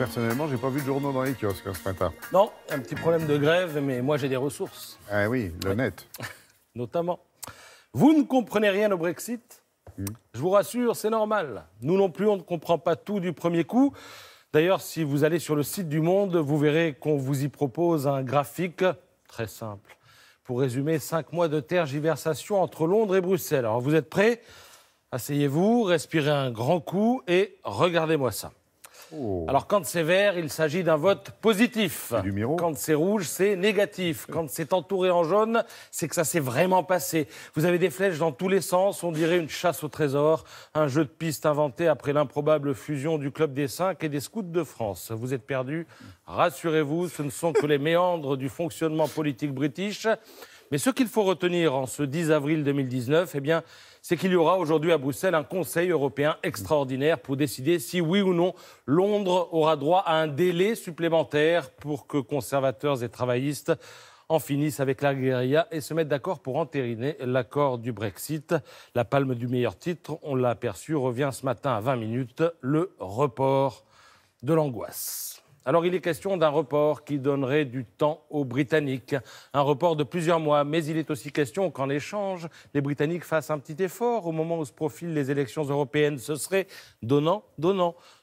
personnellement, j'ai pas vu de journaux dans les kiosques ce matin. Non, un petit problème de grève, mais moi j'ai des ressources, Ah oui, le net. notamment. Vous ne comprenez rien au Brexit? Je vous rassure, c'est normal. Nous non plus, on ne comprend pas tout du premier coup. D'ailleurs, si vous allez sur le site du Monde, vous verrez qu'on vous y propose un graphique très simple pour résumer 5 mois de tergiversation entre Londres et Bruxelles. Alors, vous êtes prêts? Asseyez-vous, respirez un grand coup et regardez-moi ça. Oh. Alors, quand c'est vert, il s'agit d'un vote positif. C'est du Miro. Quand c'est rouge, c'est négatif. Quand c'est entouré en jaune, c'est que ça s'est vraiment passé. Vous avez des flèches dans tous les sens, on dirait une chasse au trésor, un jeu de piste inventé après l'improbable fusion du Club des 5 et des Scouts de France. Vous êtes perdus? Rassurez-vous, ce ne sont que les méandres du fonctionnement politique british. Mais ce qu'il faut retenir en ce 10 avril 2019, eh bien, c'est qu'il y aura aujourd'hui à Bruxelles un Conseil européen extraordinaire pour décider si oui ou non Londres aura droit à un délai supplémentaire pour que conservateurs et travaillistes en finissent avec la guérilla et se mettent d'accord pour entériner l'accord du Brexit. La palme du meilleur titre, on l'a aperçu, revient ce matin à 20 minutes, le report de l'angoisse. Alors, il est question d'un report qui donnerait du temps aux Britanniques. Un report de plusieurs mois, mais il est aussi question qu'en échange, les Britanniques fassent un petit effort au moment où se profilent les élections européennes. Ce serait donnant.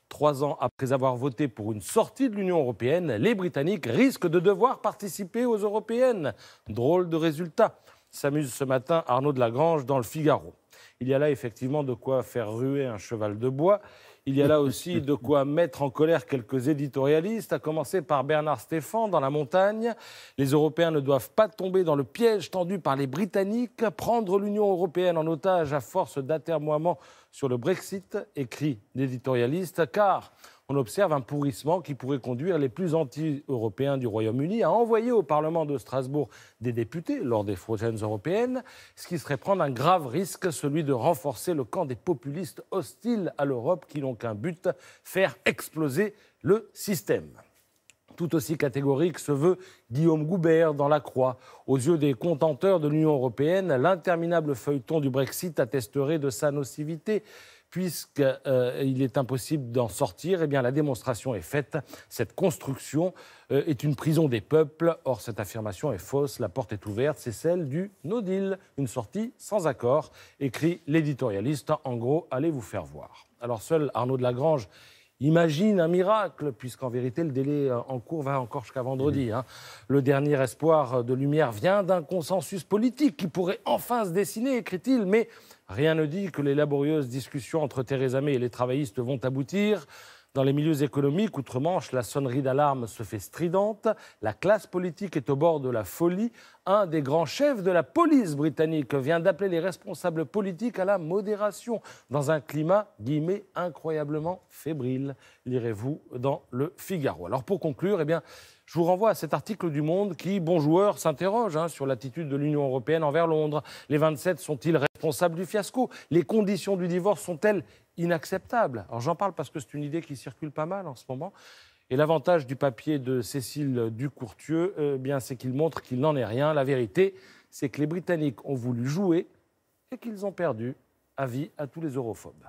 3 ans après avoir voté pour une sortie de l'Union européenne, les Britanniques risquent de devoir participer aux européennes. Drôle de résultat. S'amuse ce matin Arnaud de Lagrange dans le Figaro. Il y a là effectivement de quoi faire ruer un cheval de bois. Il y a là aussi de quoi mettre en colère quelques éditorialistes, à commencer par Bernard Stéphan dans La Montagne. Les Européens ne doivent pas tomber dans le piège tendu par les Britanniques, prendre l'Union européenne en otage à force d'atermoiements sur le Brexit, écrit l'éditorialiste, car on observe un pourrissement qui pourrait conduire les plus anti-européens du Royaume-Uni à envoyer au Parlement de Strasbourg des députés lors des prochaines européennes, ce qui serait prendre un grave risque, celui de renforcer le camp des populistes hostiles à l'Europe qui n'ont qu'un but, faire exploser le système. Tout aussi catégorique se veut Guillaume Goubert dans La Croix. Aux yeux des contenteurs de l'Union européenne, l'interminable feuilleton du Brexit attesterait de sa nocivité. Puisqu'il est impossible d'en sortir, eh bien, la démonstration est faite. Cette construction est une prison des peuples. Or, cette affirmation est fausse. La porte est ouverte. C'est celle du no deal, une sortie sans accord, écrit l'éditorialiste. En gros, allez vous faire voir. Alors, seul Arnaud de Lagrange imagine un miracle, puisqu'en vérité, le délai en cours va encore jusqu'à vendredi. Le dernier espoir de lumière vient d'un consensus politique qui pourrait enfin se dessiner, écrit-il, mais rien ne dit que les laborieuses discussions entre Theresa May et les travaillistes vont aboutir. Dans les milieux économiques, outre-Manche, la sonnerie d'alarme se fait stridente. La classe politique est au bord de la folie. Un des grands chefs de la police britannique vient d'appeler les responsables politiques à la modération dans un climat, guillemets, incroyablement fébrile. Lirez-vous dans le Figaro. Alors pour conclure, eh bien, je vous renvoie à cet article du Monde qui, bon joueur, s'interroge sur l'attitude de l'Union européenne envers Londres. Les 27 sont-ils responsables du fiasco? Les conditions du divorce sont-elles inacceptables? Alors j'en parle parce que c'est une idée qui circule pas mal en ce moment. Et l'avantage du papier de Cécile Ducourtieu, c'est qu'il montre qu'il n'en est rien. La vérité, c'est que les Britanniques ont voulu jouer et qu'ils ont perdu. Avis à tous les europhobes.